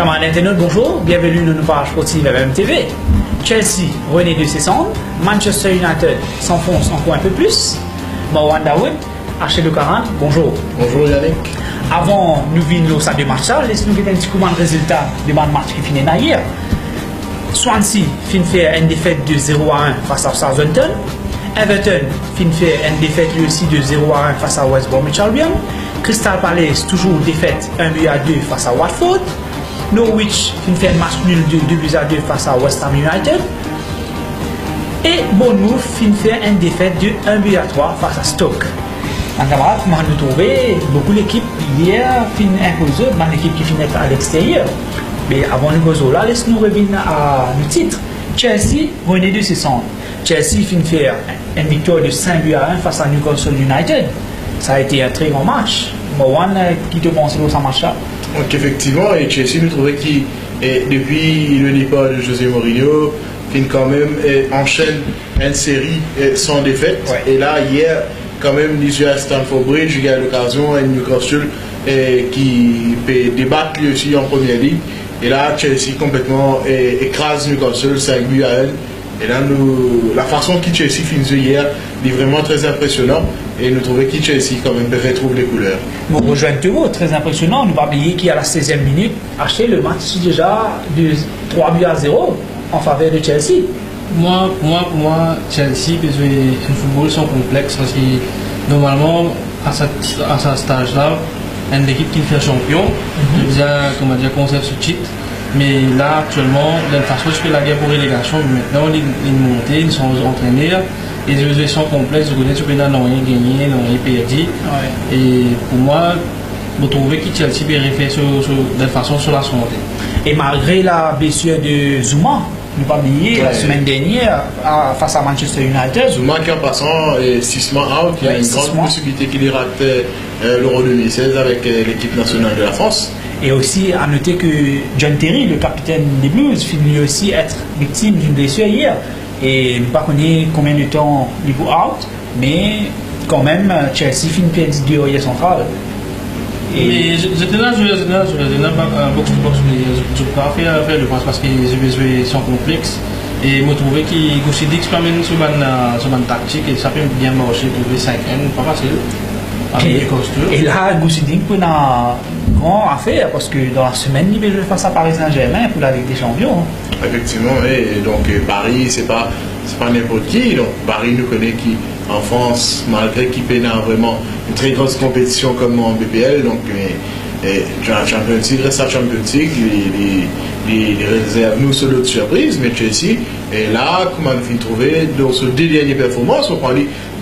Camarades internautes, bonjour, bienvenue dans nos pages sportives MMTV. Chelsea, René de Cesson, Manchester United s'enfonce encore un peu plus. Marwan Daoud, HL40, bonjour. Bonjour Yannick. Avant, nous venons au stade de match, laissez-nous donner un petit coup de résultat du match qui finit hier. Swansea fin fait une défaite de 0-1 face à Southampton. Everton fin fait une défaite lui aussi de 0-1 face à West Bromwich Albion. Crystal Palace toujours défaite 1-2 face à Watford. Norwich fin fait un match nul de 2-2 face à West Ham United. Et Bournemouth fin fait une défaite de 1-3 face à Stoke. En camarade, comment nous trouver beaucoup l'équipe hier fin imposée, une équipe qui finit à l'extérieur. Mais avant nous causer là, laisse-nous revenir à le titre. Chelsea, René de Cesson. Chelsea fin faire une victoire de 5-1 face à Newcastle United. Ça a été un très grand match. Marwan, qui te pense de ce match-là? Donc effectivement, et Chelsea nous trouvait qui, depuis le départ de José Mourinho, fin quand même enchaîne une série sans défaite. Ouais. Et là, hier, quand même, l'issue à Stamford Bridge, il y a l'occasion à Newcastle qui peut débattre lui aussi en première ligue. Et là, Chelsea complètement écrase Newcastle 5-1. Et là, la façon que Chelsea finit hier est vraiment très impressionnant. Et nous trouvons que Chelsea quand même retrouve les couleurs. Bon, rejoint Théo, très impressionnant. Nous avons oublié qu'à la 16e minute, acheté le match déjà de 3-0 en faveur de Chelsea. Moi, Chelsea, besoin un football sans complexe. Parce que normalement, à ce stage-là, une équipe qui fait champion, comment dire, conserve ce titre. Mais là, actuellement, d'une façon, je fais la guerre pour relégation. Maintenant, ils montent, ils sont entraînés. Ils sont complexes, ils connaissent que n'ont rien gagné, n'ont rien perdu. Ouais. Et pour moi, vous trouvez que Chelsea peut refaire de façon sur la santé. Et malgré la blessure de Zouma, nous pas oublié la semaine dernière face à Manchester United. Zouma qui en passant 6 mois out, il y a une grande possibilité qu'il rate l'Euro 2016 avec l'équipe nationale de la France. Et aussi à noter que John Terry, le capitaine des Blues, finit aussi être victime d'une blessure hier. Et nous ne pas connaître combien de temps il va out, mais quand même Chelsea finit perdre deux arrières centrales. Mais j'étais là, je beaucoup de boxe, je ne peux pas faire le parce que les sont complexes. Et je trouvais que Goussidix peut amener sur une tactique et ça peut bien marcher pour les 5 ans, pas facile. Et là, Goussidix peut avoir grand affaire parce que dans la semaine, il va jouer face à Paris Saint-Germain pour la Ligue des Champions. Effectivement, et donc Paris, c'est pas n'importe qui. Donc Paris nous connaît qui en France, malgré qu'il peine vraiment une très grosse compétition comme en BPL. Donc Champions League reste à Champions League, les réserve nous sur d'autres surprises, mais Chelsea et là, comme on a pu trouver dans ces deux dernières performances, on prend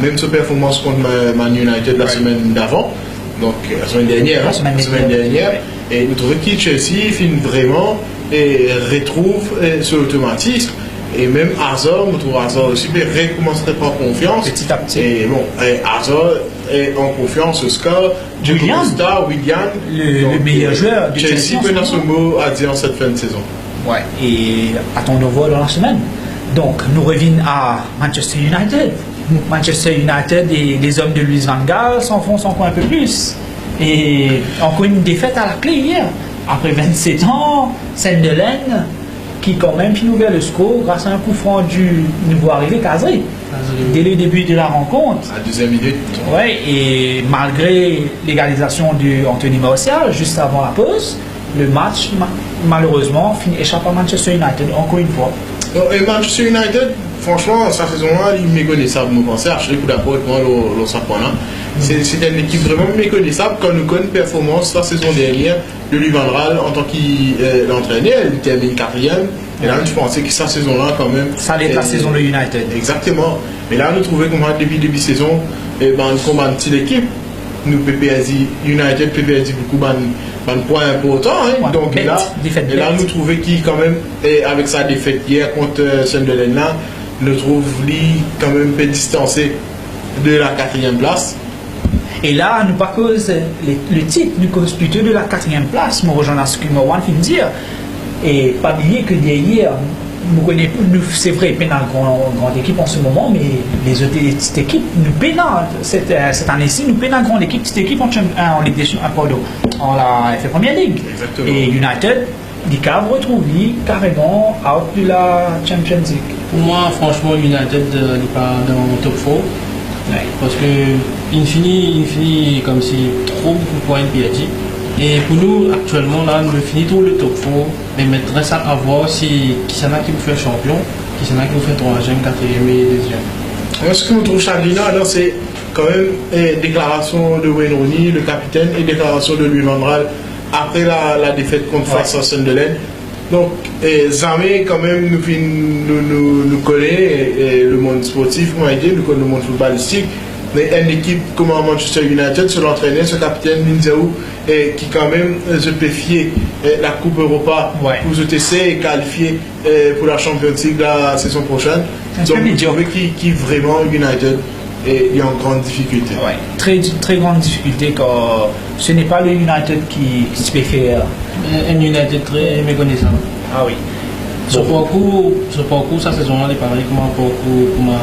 même cette performance contre Man United la semaine d'avant, donc la semaine dernière, et nous trouvons que Chelsea finit vraiment et retrouve ce automatisme. Et même Hazard, je trouve Hazard aussi recommence à prendre confiance. Petit à petit. Et bon, Hazard est en confiance au score. William, le meilleur joueur de Chelsea. Chelsea peut dans ce mot à dire en cette fin de saison. Ouais. Et attendons voir dans la semaine. Donc, nous revenons à Manchester United. Manchester United et les hommes de Louis van Gaal s'enfoncent encore un peu plus. Et encore une défaite à la clé hier. Après 27 ans, Sunderland qui quand même finit ouvert le score grâce à un coup franc du nouveau arrivé Kazri dès le début de la rencontre. À la deuxième minute. Ouais, et malgré l'égalisation d'Anthony Martial juste avant la pause, le match malheureusement échappe à Manchester United encore une fois. Et Manchester United, franchement, sa saison-là, il est méconnaissable, nous pensons, je suis d'accord avec moi, le Sapana. C'est une équipe vraiment méconnaissable quand nous connaissons la performance la saison dernière de Louis van Gaal en tant qu'entraîneur. Il termine 4e. Et là, je pensais que sa saison-là, quand même. Ça allait être la saison de United. Exactement. Mais là, nous trouvons qu'on depuis le début de saison, comme une petite équipe, nous, PPSI, United, PPSI, beaucoup de points importants. Hein. Ouais, donc là, nous trouvons qu'il, quand même, avec sa défaite hier contre Sunderland, là, nous trouvons quand même peu distancé de la 4e place. Et là, nous pas cause le titre, nous cause plutôt de la 4e place. Moi, rejoins ce que Marwan vient de dire. Et pas oublier que derrière, nous c'est vrai, nous avons une grande équipe en ce moment, mais les autres petites équipes, nous peinons cette année-ci, nous peinons une grande équipe, petite équipe en Ligue des Champions, en la Première Ligue. Exactement. Et United, les Cavs retrouvent carrément out de la Champions League. Pour moi, franchement, United n'est pas dans le top 4. Ouais. Parce que il finit comme si trop beaucoup de points PSG. Et pour nous, actuellement, là, nous finissons le top 4. Mais maintenant, ça à voir si qui s'en a qui vous fait champion, qui s'en a qui vous fait 3e, 4e et 2e. Moi, ce que je trouve Charlina, alors, c'est quand même déclaration de Wayne Rooney, le capitaine, et déclaration de Louis Van Gaal après la défaite contre face à Sunderland. Donc, jamais quand même nous connaît le monde sportif, moi je dis, nous connaissons le monde footballistique. Mais une équipe comme Manchester United, sur l'entraîneur, ce capitaine Minzaou, qui quand même se peut fier la Coupe Europa pour se tester et qualifier pour la Champions League la saison prochaine. Donc, qui vraiment United est en grande difficulté. Ouais. Très, très grande difficulté quand ce n'est pas le United qui se peut faire. Un United très méconnaissant. Ah oui. Ce parcours, sa saison-là, il est pareil comme un parcours comme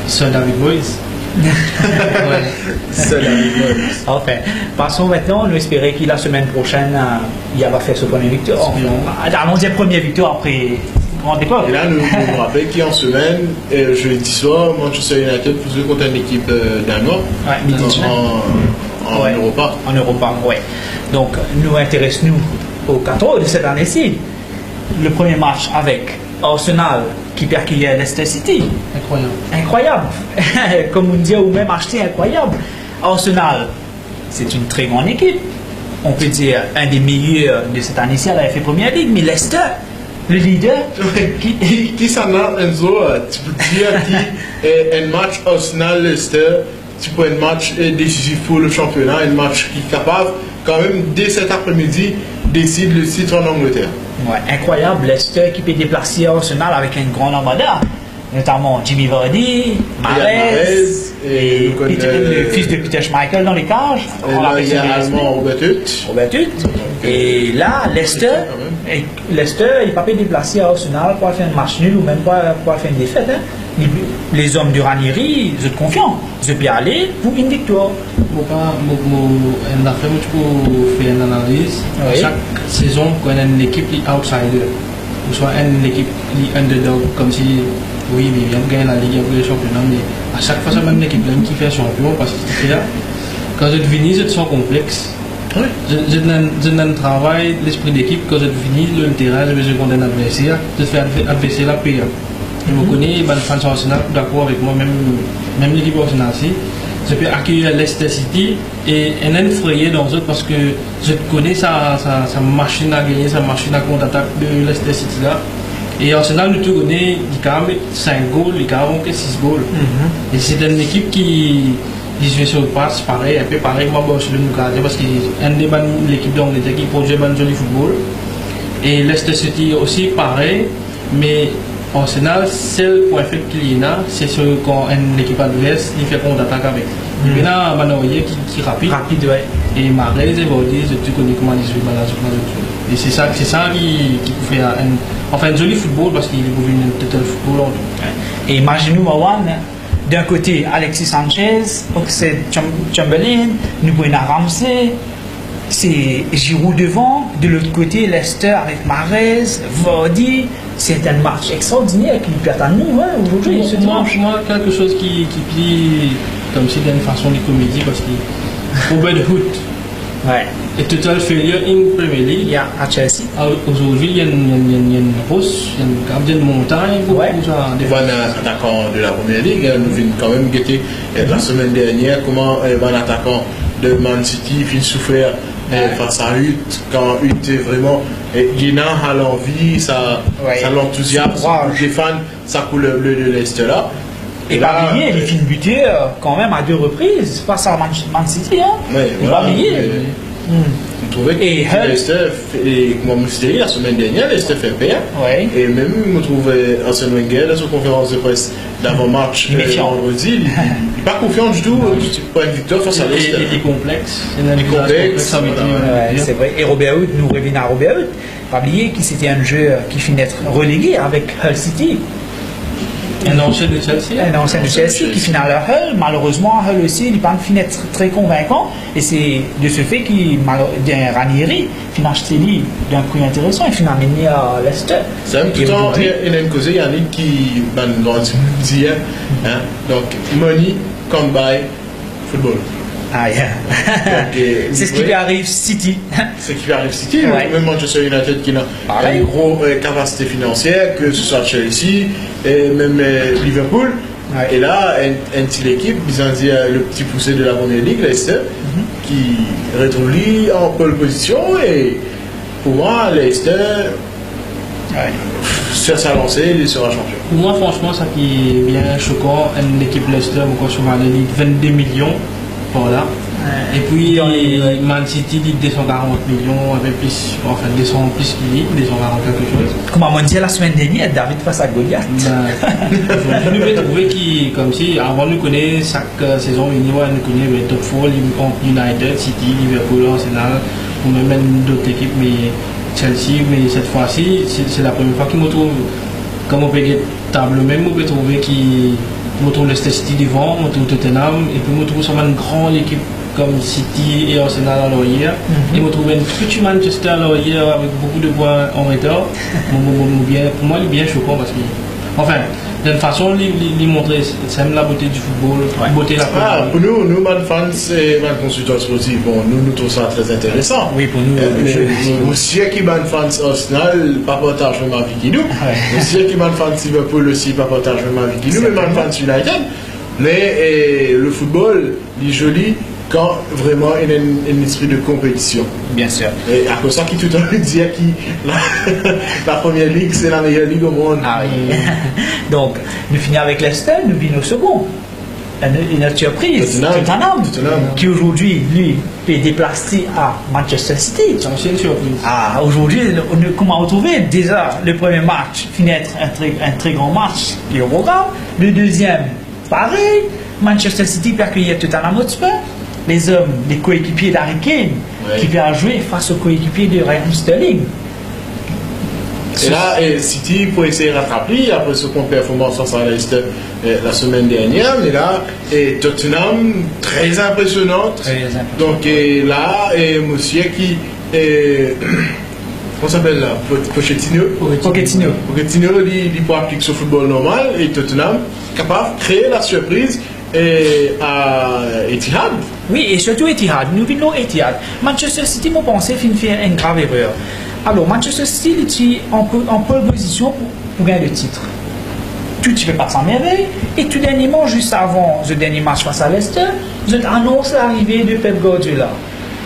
Sir David Boyes. Enfin, passons maintenant. Nous espérons que la semaine prochaine, il va faire ce premier victoire. Allons-y, première victoire après grand départ. Et là, nous rappelons qu'en semaine, jeudi soir, Manchester United faisait contre une équipe danoise en Europa. En Europa, oui. Donc, nous intéressons au 14 de cette année-ci. Le premier match avec Arsenal qui percutait Leicester City. Incroyable. Comme on dit, ou même acheté incroyable. Arsenal, c'est une très grande équipe. On peut dire un des meilleurs de cette année-ci à la FA Premier League. Mais Leicester, le leader, qui s'en a, Enzo, tu peux dire qu'un match Arsenal-Leicester, tu peux un match décisif pour le championnat, un match qui est capable, quand même, dès cet après-midi, décide le titre en Angleterre. Ouais, incroyable, Leicester qui peut déplacer Arsenal avec une grande armada, notamment Jimmy Vardy, Mahrez et le fils de Peter Schmeichel dans les cages. Il y a également Robert Hutt. Et là, Leicester, il ne peut pas déplacer Arsenal pour faire un match nul ou même pour faire une défaite. Hein. Les hommes du Ranieri, ils sont confiants. Ils peuvent aller pour une victoire. On a fait une analyse. Chaque saison, quand on a une équipe outsider, ou soit une équipe underdog, comme si, oui, mais vient de gagner la Ligue pour les championnats, mais à chaque fois, c'est même l'équipe qui fait champion, parce que là, quand je finis, c'est son complexe. Oui. Je n'ai travail, l'esprit d'équipe, quand je finis le terrain, je vais contre un adversaire, je fais adversaire la paix. Je me connais, les fans de Arsenal, d'accord avec moi, même l'équipe Arsenal aussi. Je peux accueillir Leicester City et un effrayé dans eux parce que je connais sa machine à gagner, sa machine à contre-attaque de Leicester City là. Et Arsenal, nous connaissons, il a 5 goals, il a 6 goals. Et c'est une équipe qui joue sur le passe, pareil, un peu pareil comme Barcelone parce qu'il y a une de l'équipe d'Angleterre qui produit un joli football. Et Leicester City aussi pareil, mais Arsenal, seul point faible qu'il y a, c'est quand une équipe adverse il fait contre-attaque avec. Il y a un Manoyer qui est rapide. Ouais. Et Mahrez et Vardy, tu connais comment ils jouent dans le. Et c'est ça qui fait un joli football parce qu'il est pour une total football. Et imaginez-nous, Marwan, d'un côté Alexis Sanchez, c'est Chamberlain, nous pouvons Ramsey. C'est Giroud devant, de l'autre côté Leicester avec Mahrez, Vardy. C'est un match extraordinaire qui perd à nous aujourd'hui, ce dimanche. Moi, quelque chose qui plie comme si d'une façon de comédie parce que Robert Hutt est total failure in Premier League. À Chelsea. Aujourd'hui, il y a une hausse, il y a une gardien de montagne. On va un attaquant de la Première Ligue. Nous venons quand même guetter la semaine dernière comment un attaquant de Man City vient souffrir face à Hutt, quand Hutt est vraiment Guénin a l'envie, ça l'enthousiasme, les fans, sa couleur bleue de Leicester là. Et là, il finit buté quand même à 2 reprises face à Man City. Il va briller. Je trouvais que Leicester, comme je disais la semaine dernière, Leicester fait pire. Et même, je me trouvais Arsène Wenger dans sa conférence de presse d'avant-match vendredi. Il n'est pas confiant du tout pour une victoire face à Leicester. Il est complexe. C'est vrai. Et Robert Hutt, nous revenons à Robert Hutt. Pas oublier que c'était un jeu qui finit d'être relégué avec Hull City. Un ancien de Chelsea. Un ancien de Chelsea qui finit à la Hull. Malheureusement, Hull aussi, il n'est pas fini très convaincant. Et c'est de ce fait qu'il Ranieri finit acheté d'un prix intéressant. Il finit amené à Leicester. C'est même tout le temps, il y a une cause, il y a une qui dit, donc, money can't buy football. Ah, yeah. C'est ce qui lui arrive City. C'est ce qui lui arrive City, Ouais. même Manchester United qui a Pareil. une grosse capacité financière, que ce soit Chelsea et même Liverpool. Ouais. Et là, une petite équipe, ils ont dit le petit poussé de la première ligue, Leicester, qui retrouve lui en pole position. Et pour moi, Leicester, sur sa lancée, il sera champion. Pour moi, franchement, ça qui est bien choquant, une équipe Leicester, encore sur la Ligue, 22 millions. Voilà. Et puis Man City dit 240 millions, avec plus, enfin 200 plus qu'il dit, 240 quelque chose. Comme on dit la semaine dernière, David face à Goliath. Je vais trouver qui, comme si avant nous connaît chaque saison, nous connaît le top 4, United, City, Liverpool, Arsenal, ou même d'autres équipes, mais Chelsea, mais cette fois-ci, c'est la première fois qu'ils me trouvent, comme on peut dire table même, on peut trouver qui. Je trouve Leicester City devant, je trouve Tottenham, et puis je trouve seulement une grande équipe comme City et Arsenal à l'arrière. Et je trouve une petite Manchester à l'arrière avec beaucoup de points en retard. Pour moi, il est bien choquant parce que, enfin, d'une façon, il montre c'est même la beauté du football, la beauté de la football. Pour nous, man fans et man consultants sportifs, bon, nous trouvons ça très intéressant. Oui, pour nous. Aussi, qui man fans Arsenal, pas partage même avec qui nous. Aussi, qui man fans Liverpool aussi, pas partage même avec qui nous. Mais man fans United. Mais le football, il est joli quand vraiment il y a un esprit de compétition. Bien sûr. Et à cause de ça, qui tout le temps dit que la première ligue, c'est la meilleure ligue au monde. Ah oui. Donc, nous finissons avec Leicester, nous venons au second. Une surprise, Tottenham, qui aujourd'hui, lui, peut déplacer à Manchester City. C'est une surprise. Ah, aujourd'hui, comment retrouver déjà le premier match, finit être un très grand match qui est au programme. Le deuxième, pareil. Manchester City peut accueillir Tottenham Hotspur. Les hommes, les coéquipiers d'Harry Kane, qui vient jouer face aux coéquipiers de Raheem Sterling. Et là, City pour essayer de rattraper après ce qu'on performance face à Leicester la semaine dernière, mais là, Tottenham très impressionnante. Donc là, monsieur qui comment s'appelle là, Pochettino, il peut appliquer ce football normal et Tottenham capable de créer la surprise à Etihad. Oui, et surtout Etihad. Nous venons Etihad. Manchester City, moi, pensais faire une grave erreur. Alors, Manchester City est en pole position pour gagner le titre. Tout ne fait pas sans merveille. Et tout dernièrement, juste avant ce dernier match face à Leicester, vous avez annoncé l'arrivée de Pep Guardiola.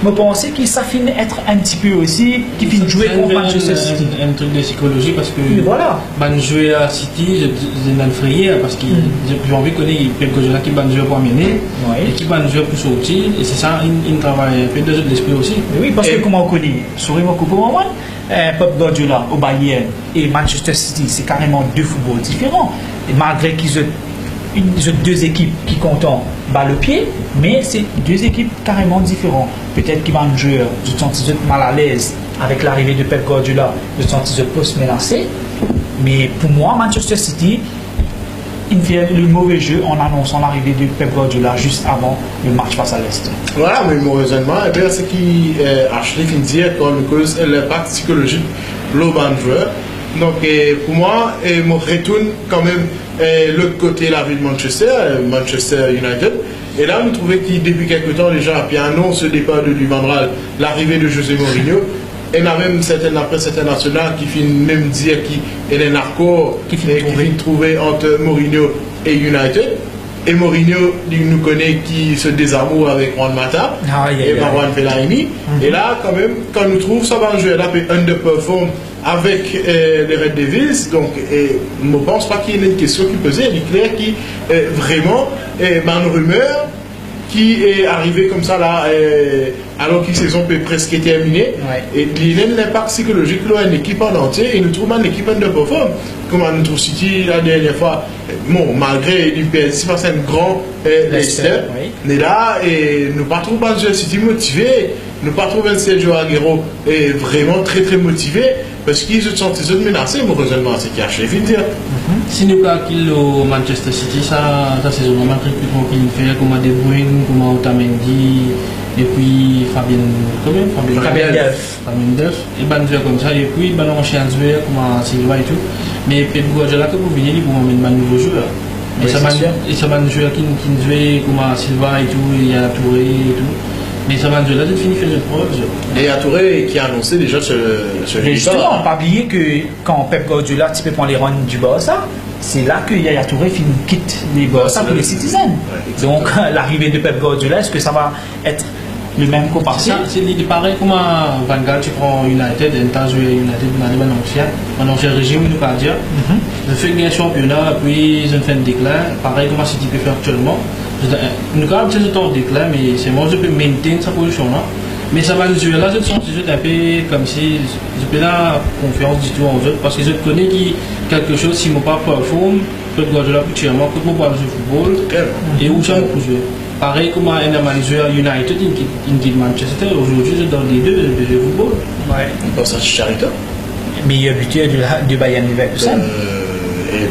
Je pensais que ça finit être un petit peu aussi, qui finit jouer contre Manchester City. Un truc de psychologie parce que voilà. Jouer à City, j'ai une frayeur parce que j'ai envie de connaître Pep Guardiola qui va jouer pour amener et qui va jouer pour sortir. Et c'est ça, il travaille un peu de l'esprit aussi. Oui, parce que comment on connaît, souris-moi pour moment, Pep Guardiola au Bayern et Manchester City, c'est carrément deux footballs différents. Et malgré qu'ils ont deux équipes qui comptent bas le pied, mais c'est deux équipes carrément différentes. Peut-être qu'ils vont jouer, je me sens mal à l'aise avec l'arrivée de Pep Guardiola, je me sens post menacé. Mais pour moi, Manchester City, il fait le mauvais jeu en annonçant l'arrivée de Pep Guardiola juste avant le match face à l'Est. Voilà, mais malheureusement, ce qui Ashley qui dit que l'impact psychologique de joueur. Donc pour moi, je retourne quand même l'autre côté de la ville de Manchester United. Et là, nous trouvons que depuis quelques temps déjà, puis annonce le départ de Van l'arrivée de José Mourinho. Et il y a même certaines nationales qui finissent même dire qu'il y a un accord qui finit trouvé entre Mourinho et United. Et Mourinho, il nous connaît qui se désamoure avec Juan Mata et Marwan Fellaini. Et là, quand même, quand nous trouvons ça va jouer là, puis underperform avec les Red Devils, donc je ne pense pas qu'il y ait une question qui posait. Il est clair qu'il vraiment une rumeur qui est arrivée comme ça là, alors que la saison peut presque terminée. Et il y a un impact psychologique là, une équipe en entier, et nous trouvons une équipe underperform. Comme nous trouvons City la dernière fois, bon, malgré l'UPS, c'est un grand Leicester, mais là, nous ne pas trop Manchester City motivé, nous ne pas trop Sergio Aguero vraiment très très motivé. parce qu'ils se sont menacés, mais heureusement, c'est qui a chef dire. Si nous calculons Manchester City, ça c'est vraiment un truc qu'il fait, comme De Bruyne, comme Otamendi, et puis Fabien Delph, et ben joueurs comme ça, et puis ben on chien joueur comme Silva et tout. Mais Pep Guardiola que vous venez pour amener un nouveau joueur. Et ça va un joueur qui joue comme Silva et tout, il y a Touré et tout. Mais ça va Guardiola de finir faire de preuves. Et il y a Touré qui a annoncé déjà ce justement, pas oublier que quand Pep Guardiola tu peux prendre les runs du Barça, c'est là que Yaya Touré quitte les Barça pour les Citizens. Ouais, donc l'arrivée de Pep Guardiola, est-ce que ça va être le même qu'au passé? C'est pareil comme Van Gaal, tu prends United, et tu as joué United dans un ancien régime, nous pas dire. Le fait qu'il y a un championnat, puis ils ont fait un déclin, pareil comme City peut faire actuellement. Nous avons c'est tout en déclin, mais c'est moi je peux maintenir sa position là. Mais ça va nous jouer là, je sens un peu comme si je peux la confiance du tout en eux, parce que je connais quelque chose, si je ne pas performe, peut-être que je l'ai plus moi, que je ne pas jouer au football, et où ça me peut jouer. Pareil comme un manager United, il dit Manchester, aujourd'hui je donne les deux, je joue au football. Ouais. On pense à Chicharito. Meilleur buteur du Bayern Leverkusen.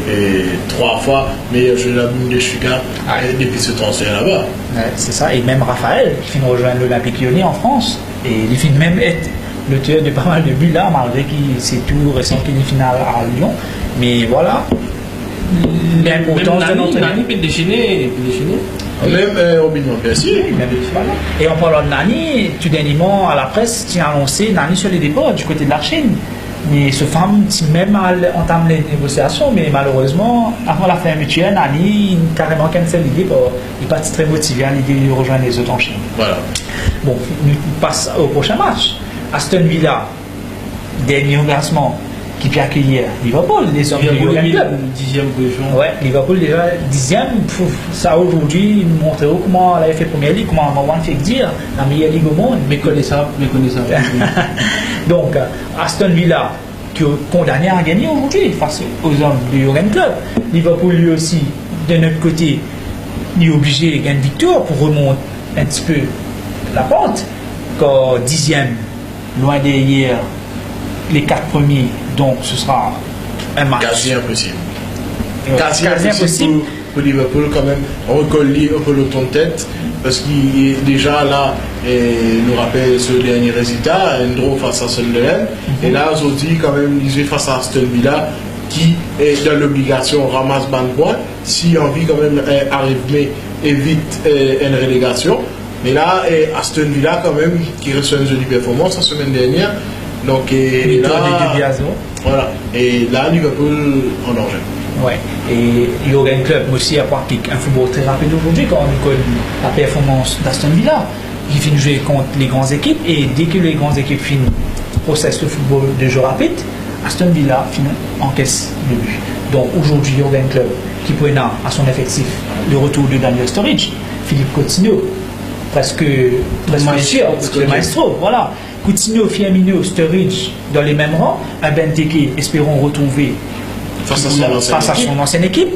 Et 3 fois meilleur joueur de la Bundesliga depuis ce transfert là-bas. Ouais, c'est ça, et même Raphaël qui finit rejoindre l'Olympique Lyonnais en France, et il finit même être l'auteur de pas mal de buts là, malgré que c'est tout récent qu'il est final à Lyon. Mais voilà, l'importance de notre Nani peut déchaîner. Même Robin Van Persie. Et en parlant de Nani, tout dernièrement à la presse, tu as annoncé Nani sur les départs du côté de la Chine. Mais ce femme, même entame les négociations, mais malheureusement, avant la fermeture, Nani carrément cancel l'idée, il n'est pas très motivé à l'idée de rejoindre les autres en Chine. Voilà. Bon, on passe au prochain match. Aston Villa, dernier classement qui peut accueillir Liverpool, les hommes du Jürgen Klopp. 10e position. Ouais, Liverpool déjà 10e. Ça aujourd'hui montre comment elle a fait première ligue, comment Marwan fait dire la meilleure ligue au monde. Méconnaissable. Donc, Aston Villa, qui est condamné à gagner aujourd'hui face aux hommes du Jürgen Klopp. Liverpool, lui aussi, de notre côté, il est obligé de gagner une victoire pour remonter un petit peu la pente. Quand 10e, loin derrière les 4 premiers, donc ce sera un match. Quasi impossible. Quasi impossible. Pour Liverpool, quand même, on recolle au peloton de tête, parce qu'il est déjà là, et nous rappelle ce dernier résultat, un draw face à Sunderland. Et là, aujourd'hui, quand même, il joue face à Aston Villa, qui est dans l'obligation ramasse ban de points, si envie quand même arrive, évite une relégation. Mais là, Aston Villa, quand même, qui reçoit une jolie performance la semaine dernière. Donc, et là, voilà. Et là, Liverpool en danger. Ouais. Et Jürgen Klopp aussi a pratiqué un football très rapide aujourd'hui quand on connaît la performance d'Aston Villa. Il finit de jouer contre les grandes équipes et dès que les grandes équipes finissent process de football de jeu rapide, Aston Villa encaisse le but. Donc aujourd'hui, Jürgen Klopp qui prend à son effectif le retour de Daniel Sturridge, Philippe Coutinho, presque sûr, le maestro, voilà. Coutinho, Firmino, Sturridge dans les mêmes rangs, un Benteke espérons retrouver face à son ancienne équipe.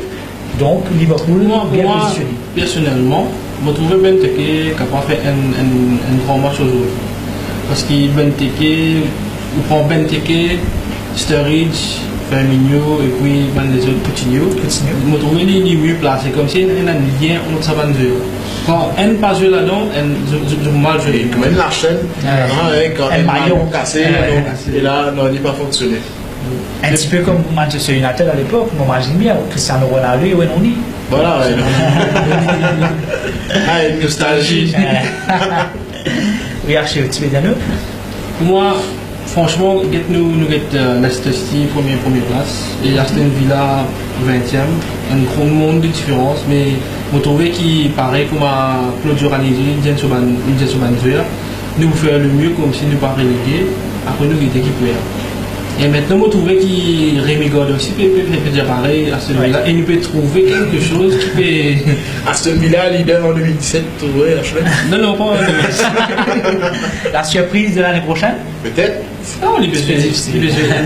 Donc Liverpool bien positionné. Personnellement, je trouve Benteke capable de faire un grand match aujourd'hui. Parce que Benteke, on prend Benteke, Sturridge, Firmino et puis les autres Coutinho. Je trouve qu'il est mieux placé, comme si il y a un lien entre sa bande. Quand elle pas joué là-dedans, je mal joué. Comme elle la chaîne, quand elle maillot cassé, et là, non, il n'a pas fonctionné. Un petit peu comme Manchester United à l'époque, on imagine bien, Cristiano Ronaldo et Wenoni. Voilà, une nostalgie. Oui, Archie, tu veux dire nous? Pour moi, franchement, nous Leicester City, première place, et Aston Villa 20e, un grand monde de différence, mais je trouve qu'il paraît comme Claude Giorani, une nous faire le mieux comme si nous pas relégués, après nous étions équipés. Et maintenant, je trouve que Rémi God aussi peut dire pareil à Aston Villa, et il peut trouver quelque chose qui peut. Aston Villa, leader en 2017, ouais, la chouette. Non, pas en 2017. La surprise de l'année prochaine? Peut-être. Non, il peut jouer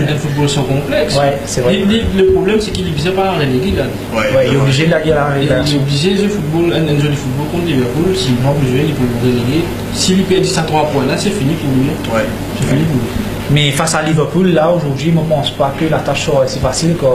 un football sans complexe. Ouais, c'est vrai. Le problème, c'est qu'il est obligé par relégué là. Ouais, il est obligé de la guerre. Il est obligé de jouer un joli football contre Liverpool. S'il ne peut pas jouer, il peut reléguer. S'il perd 10 à 3 points là, c'est fini pour lui. Ouais. C'est fini pour lui. Mais face à Liverpool, là, aujourd'hui, je ne pense pas que la tâche soit si facile que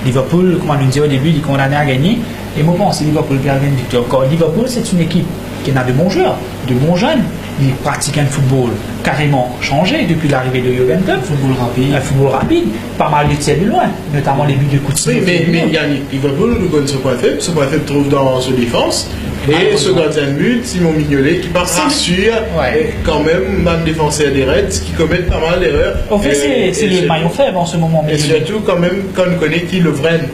Liverpool, comme on nous dit au début, il est condamné à gagner. Et je pense que Liverpool qui a gagné une victoire. Car Liverpool, c'est une équipe qui a de bons joueurs, de bons jeunes. Ils pratiquent un football carrément changé depuis l'arrivée de Jürgen Klopp. Un football rapide, pas mal de tirs de loin, notamment les buts de Coutinho. Oui, mais Yannick, Liverpool nous donne ce point faible. Ce point faible trouve dans sa défense. Et ce gardien de but, Simon Mignolet, qui part rassure quand même un défenseur des Reds qui commettent pas mal d'erreurs. En fait, c'est le maillon faible en ce moment. Et surtout, quand même, quand on connaît qui Lovren,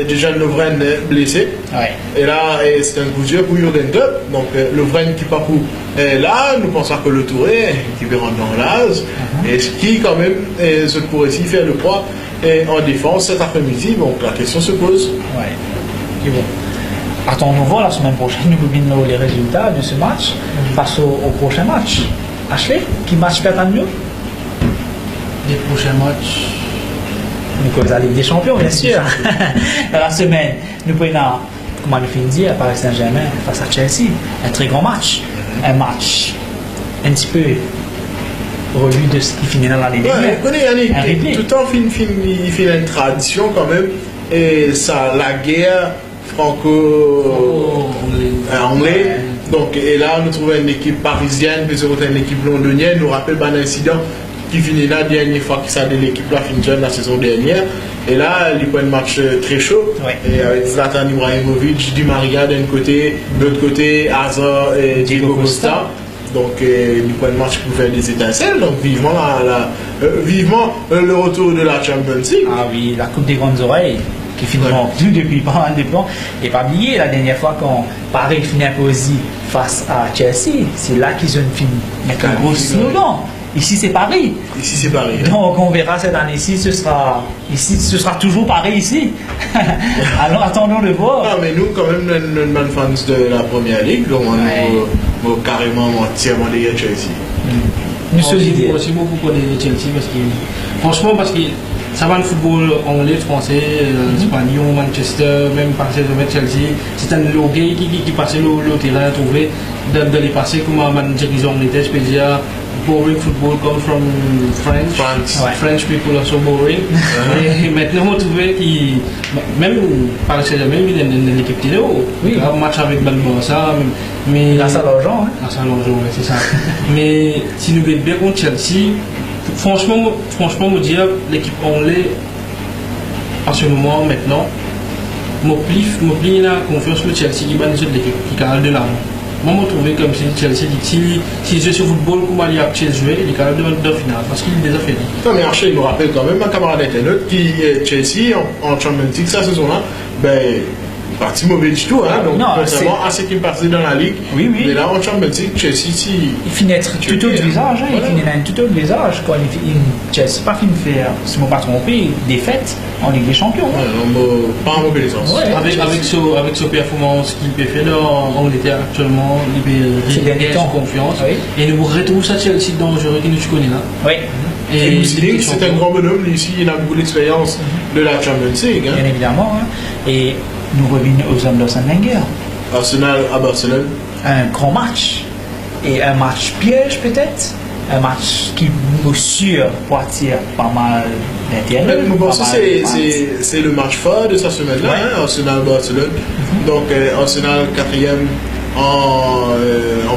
déjà Lovren blessé. Ouais. Et là, c'est un coup dur pour Jürgen Klopp. Donc, Lovren qui part pour. Et là, nous pensons que le Touré, qui peut rentrer dans l'âge, et ce qui, quand même, se pourrait aussi faire le poids en défense cet après-midi. Donc, la question se pose. Ouais. Et bon. Attendons voir la semaine prochaine, nous verrons les résultats de ce match face au prochain match. Ashley, qui match peut nous? Les prochains matchs. Nous la Ligue des Champions, bien sûr. Dans la semaine, nous prenons, comment le fait dire, Paris Saint-Germain face à Chelsea. Un très grand match. Un match un petit peu revu de ce qui finit dans l'année dernière. Yannick, tout le temps, il fait une tradition quand même. Et ça, la guerre franco-anglais. Donc, et là, nous trouvons une équipe parisienne, puis surtout une équipe londonienne. Nous rappelle un incident qui finit la dernière fois que ça de l'équipe là finit la saison dernière. Et là, il y a un match très chaud. Ouais. Et avec Zlatan Ibrahimovic, Di Maria d'un côté, de l'autre côté, Hazard et Diego Costa. Donc, il y a un match pour faire des étincelles. Donc, vivement, vivement le retour de la Champions League. Ah oui, la Coupe des Grandes Oreilles. Qui finalement plus depuis pas mal de temps. Et pas oublier la dernière fois quand Paris finit imposé face à Chelsea, c'est là qu'ils ont fini. Mais un gros slogan. Ici c'est Paris. Ici c'est Paris. Donc on verra cette année-ci, ce sera toujours Paris ici. Alors attendons de voir. Non mais nous quand même nous sommes fans de la première ligue, donc on est carrément entièrement derrière Chelsea. Nous sommes idées. Aussi beaucoup pour Chelsea parce que franchement parce que ça va le football anglais, français, espagnol, Manchester, même passer de Chelsea. C'est un logué qui passait le terrain, trouvé de les passer comme un manager qui ont été spécial. Boring football come from French. French people are so boring. Et maintenant, on trouve qu'il même par le CJ, même il est dans l'équipe Théo. Oui. Un match avec Balboa, mais la salle l'argent. La salle l'argent, c'est ça. Mais si nous mettons bien contre Chelsea. Franchement, me dire l'équipe anglaise à ce moment maintenant, me plie la confiance que Chelsea qui bat l'équipe qui a de l'argent. Moi, je trouve comme si Chelsea si je suis au football, comment il y a Chelsea jouer, il est quand même de finale parce qu'il est déjà fait. Non, mais Archie, il me rappelle quand même ma camarade internaute qui est Chelsea en Champions League cette saison-là. Ben, parti mauvais du tout, hein, donc contrairement à ce qui me passait dans la Ligue. Oui. Mais là, en Champions League, Chelsea, il finit être tout autre visage, hein, voilà. Il finit un tout autre visage quand Chelsea pas fini de faire, si je ne me pas trompé, défaite en Ligue des Champions. Pas en mauvais sens. Ouais, avec sa performance qu'il peut faire en Angleterre actuellement, il peut gagner confiance. Oui. Et nous retrouvons ça Chelsea dangereux qui nous connaît là. Oui. Et c'est un grand bonhomme, ici, il a beaucoup d'expérience de la Champions League. Hein. Bien évidemment. Hein. Et nous revenons aux hommes d'Arsène Wenger. Arsenal à Barcelone. Un grand match. Et un match piège peut-être. Un match qui nous sûre pour attirer pas mal d'intérêt. Nous pensons que c'est le match fort de cette semaine-là, hein, Arsenal-Barcelone. Donc Arsenal 4e en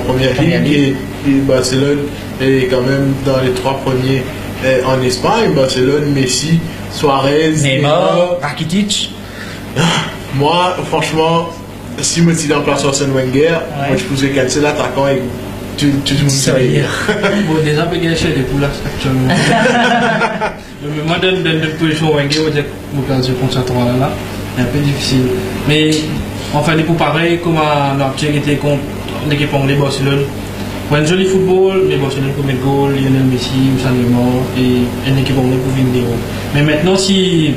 première ligue et Barcelone est quand même dans les 3 premiers en Espagne. Barcelone, Messi, Suarez, Neymar, Rakitic. Moi, franchement, si je me suis dans la place Arsène Wenger, moi je pouvais casser l'attaquant et tout le monde savait. Bon, déjà, je vais gâcher des poules actuellement. Mais moi, dans la position Wenger, je vais me concentrer là. C'est un peu difficile. Mais enfin, pour pareil, comme on a été contre l'équipe anglaise Barcelone, pour un joli football, mais Barcelone pour mettre goal, Lionel Messi, Moussa Neymar et une équipe anglaise pour venir. Mais maintenant, si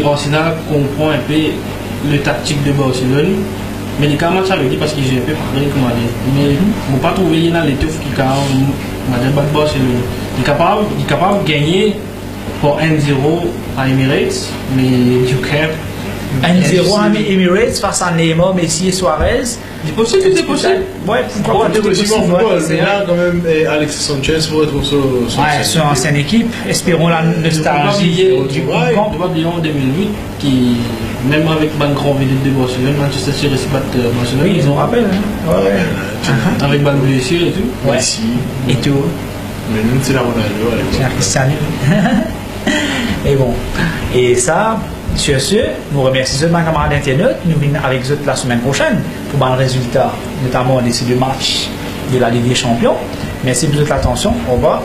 Arsenal comprend un peu le tactique de Barcelone, mais les match avec lui parce qu'ils ont un peu parlé comment dire. Mais on ne pas trouver l'étoffe qui a Barcelone. Il est capable de gagner pour 1-0 à Emirates, mais du cap 1-0 à Emirates face à Neymar, Messi et Suarez. C'est possible, tout est possible. Ouais, pourquoi pas, C'est possible en football, mais c'est là, quand même, Alexis Sanchez pourrait être son ouais, son ancienne équipe. Espérons la nostalgie du camp. De Babylon en 2008, qui, même avec une grande vedette de Barcelone, Manchester City se battent Barcelone. Oui, ils ont rappelé. Hein. Ouais. Avec une blessure et tout. Ouais. Messi. Et tout. Mais nous, c'est la Ronaldo à l'époque. C'est un Cristiano. Et bon. Et ça, sur ce, nous remercions tous mes camarades internautes. Nous venons avec eux la semaine prochaine pour un résultat, notamment de ces deux matchs de la Ligue des Champions. Merci pour votre attention. Au revoir.